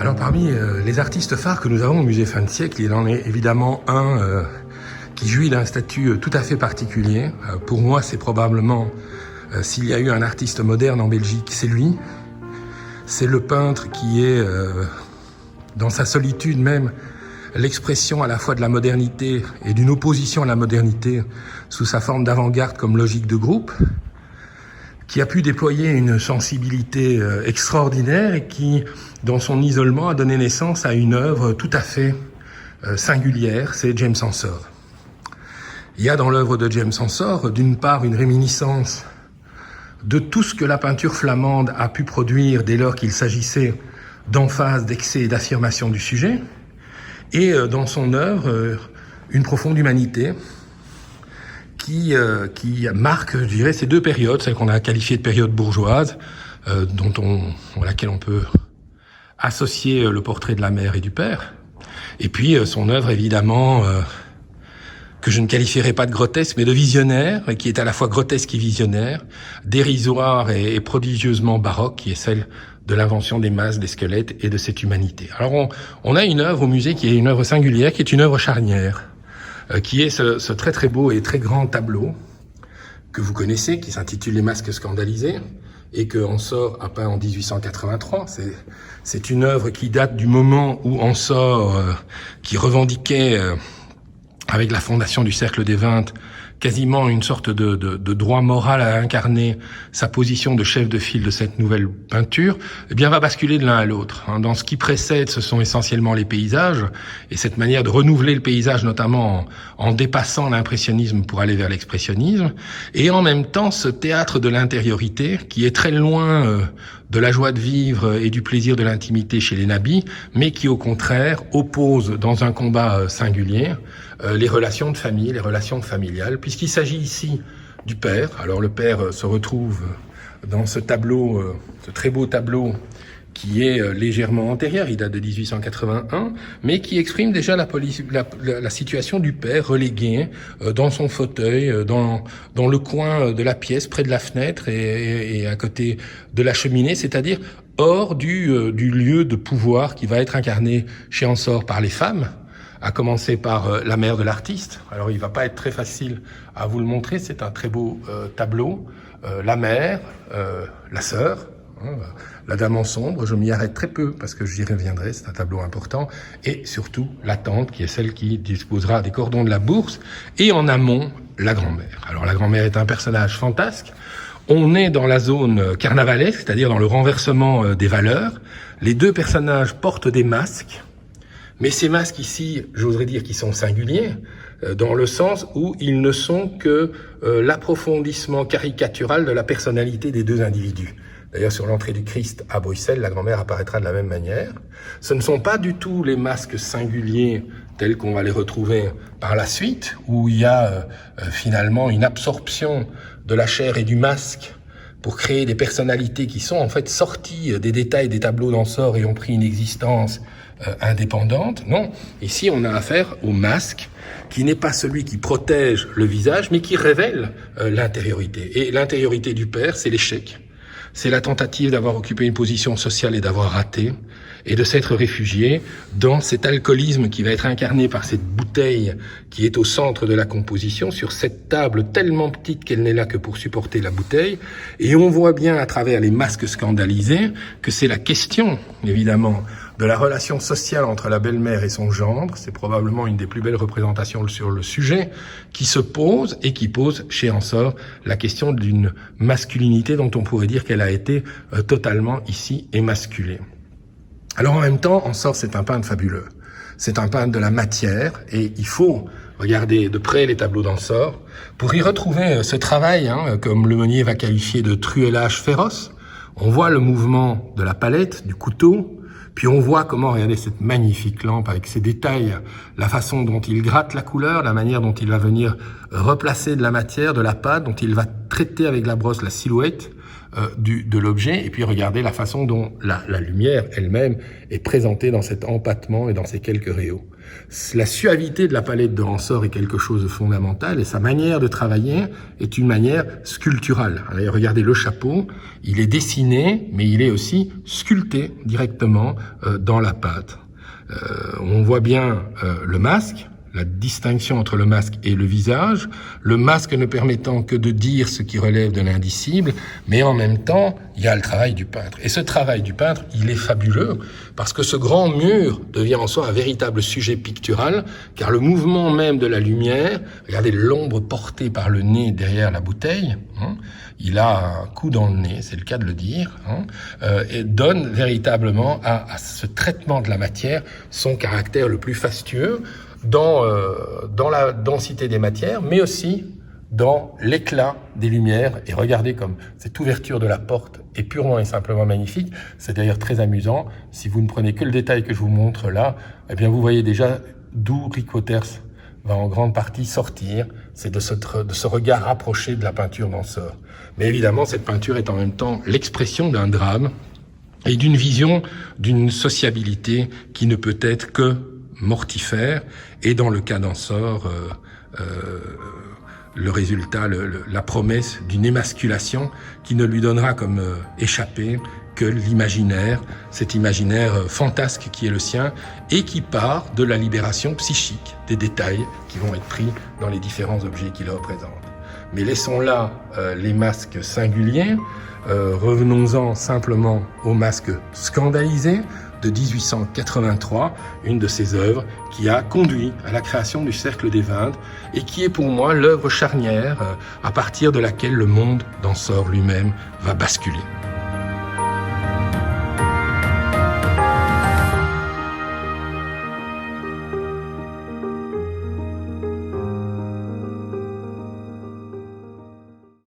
Alors parmi les artistes phares que nous avons au musée Fin de siècle, il en est évidemment un qui jouit d'un statut tout à fait particulier. Pour moi, c'est probablement, s'il y a eu un artiste moderne en Belgique, c'est lui. C'est le peintre qui est, dans sa solitude même, l'expression à la fois de la modernité et d'une opposition à la modernité sous sa forme d'avant-garde comme logique de groupe, qui a pu déployer une sensibilité extraordinaire et qui, dans son isolement, a donné naissance à une œuvre tout à fait singulière, c'est James Ensor. Il y a dans l'œuvre de James Ensor, d'une part, une réminiscence de tout ce que la peinture flamande a pu produire dès lors qu'il s'agissait d'emphase, d'excès et d'affirmation du sujet, et dans son œuvre, une profonde humanité qui marque, je dirais, ces deux périodes, celle qu'on a qualifiée de période bourgeoise, à laquelle on peut associer le portrait de la mère et du père, et puis son œuvre, évidemment, que je ne qualifierais pas de grotesque, mais de visionnaire, qui est à la fois grotesque et visionnaire, dérisoire et prodigieusement baroque, qui est celle de l'invention des masques, des squelettes et de cette humanité. Alors on a une œuvre au musée qui est une œuvre singulière, qui est une œuvre charnière, qui est ce très très beau et très grand tableau que vous connaissez, qui s'intitule Les masques scandalisés, et que Ensor a peint en 1883. C'est une œuvre qui date du moment où Ensor, qui revendiquait avec la fondation du Cercle des 20, quasiment une sorte de droit moral à incarner sa position de chef de file de cette nouvelle peinture, eh bien, va basculer de l'un à l'autre. Dans ce qui précède, ce sont essentiellement les paysages, et cette manière de renouveler le paysage, notamment en dépassant l'impressionnisme pour aller vers l'expressionnisme, et en même temps, ce théâtre de l'intériorité, qui est très loin de la joie de vivre et du plaisir de l'intimité chez les nabis, mais qui, au contraire, oppose dans un combat singulier les relations de famille, les relations familiales, puisqu'il s'agit ici du père. Alors le père se retrouve dans ce tableau, ce très beau tableau qui est légèrement antérieur, il date de 1881, mais qui exprime déjà la situation du père relégué dans son fauteuil, dans le coin de la pièce, près de la fenêtre et à côté de la cheminée, c'est-à-dire hors du lieu de pouvoir qui va être incarné chez Ensor par les femmes, à commencer par la mère de l'artiste. Alors il va pas être très facile à vous le montrer, c'est un très beau tableau. La mère, la sœur, la dame en sombre, je m'y arrête très peu parce que j'y reviendrai, c'est un tableau important, et surtout la tante qui est celle qui disposera des cordons de la bourse, et en amont, la grand-mère. Alors la grand-mère est un personnage fantasque. On est dans la zone carnavalesque, c'est-à-dire dans le renversement des valeurs. Les deux personnages portent des masques, mais ces masques ici, j'oserais dire qu'ils sont singuliers, dans le sens où ils ne sont que l'approfondissement caricatural de la personnalité des deux individus. D'ailleurs, sur l'entrée du Christ à Bruxelles, la grand-mère apparaîtra de la même manière. Ce ne sont pas du tout les masques singuliers tels qu'on va les retrouver par la suite, où il y a finalement une absorption de la chair et du masque pour créer des personnalités qui sont en fait sorties des détails des tableaux d'Ensor et ont pris une existence indépendante. Non, ici on a affaire au masque qui n'est pas celui qui protège le visage, mais qui révèle l'intériorité. Et l'intériorité du père, c'est l'échec. C'est la tentative d'avoir occupé une position sociale et d'avoir raté, et de s'être réfugié dans cet alcoolisme qui va être incarné par cette bouteille qui est au centre de la composition, sur cette table tellement petite qu'elle n'est là que pour supporter la bouteille. Et on voit bien à travers les masques scandalisés que c'est la question, évidemment, de la relation sociale entre la belle-mère et son gendre. C'est probablement une des plus belles représentations sur le sujet qui se pose et qui pose chez Ensor la question d'une masculinité dont on pourrait dire qu'elle a été totalement ici émasculée. Alors en même temps, Ensor, c'est un peintre fabuleux. C'est un peintre de la matière, et il faut regarder de près les tableaux d'Ensor pour y retrouver ce travail, comme Le Meunier va qualifier de truellage féroce. On voit le mouvement de la palette, du couteau, puis on voit comment, regardez cette magnifique lampe avec ses détails, la façon dont il gratte la couleur, la manière dont il va venir replacer de la matière, de la pâte, dont il va traiter avec la brosse la silhouette de l'objet, et puis regardez la façon dont la lumière elle-même est présentée dans cet empattement et dans ces quelques rayons. La suavité de la palette de Ransort est quelque chose de fondamental et sa manière de travailler est une manière sculpturale. Alors, regardez le chapeau, il est dessiné, mais il est aussi sculpté directement dans la pâte. On voit bien le masque, la distinction entre le masque et le visage, le masque ne permettant que de dire ce qui relève de l'indicible, mais en même temps, il y a le travail du peintre. Et ce travail du peintre, il est fabuleux, parce que ce grand mur devient en soi un véritable sujet pictural, car le mouvement même de la lumière, regardez l'ombre portée par le nez derrière la bouteille, il a un coup dans le nez, c'est le cas de le dire, et donne véritablement à ce traitement de la matière son caractère le plus fastueux, dans la densité des matières, mais aussi dans l'éclat des lumières. Et regardez comme cette ouverture de la porte est purement et simplement magnifique. C'est d'ailleurs très amusant. Si vous ne prenez que le détail que je vous montre là, eh bien vous voyez déjà d'où Rick Water's va en grande partie sortir. C'est de ce regard rapproché de la peinture d'Ensor. Mais évidemment, cette peinture est en même temps l'expression d'un drame et d'une vision d'une sociabilité qui ne peut être que mortifère, et dans le cas d'Ensor, le résultat, la promesse d'une émasculation qui ne lui donnera comme échappée que l'imaginaire, cet imaginaire fantasque qui est le sien, et qui part de la libération psychique des détails qui vont être pris dans les différents objets qu'il représente. Mais laissons là les masques singuliers, revenons-en simplement aux masques scandalisés, de 1883, une de ses œuvres qui a conduit à la création du Cercle des 20 et qui est pour moi l'œuvre charnière à partir de laquelle le monde d'Ensor lui-même va basculer.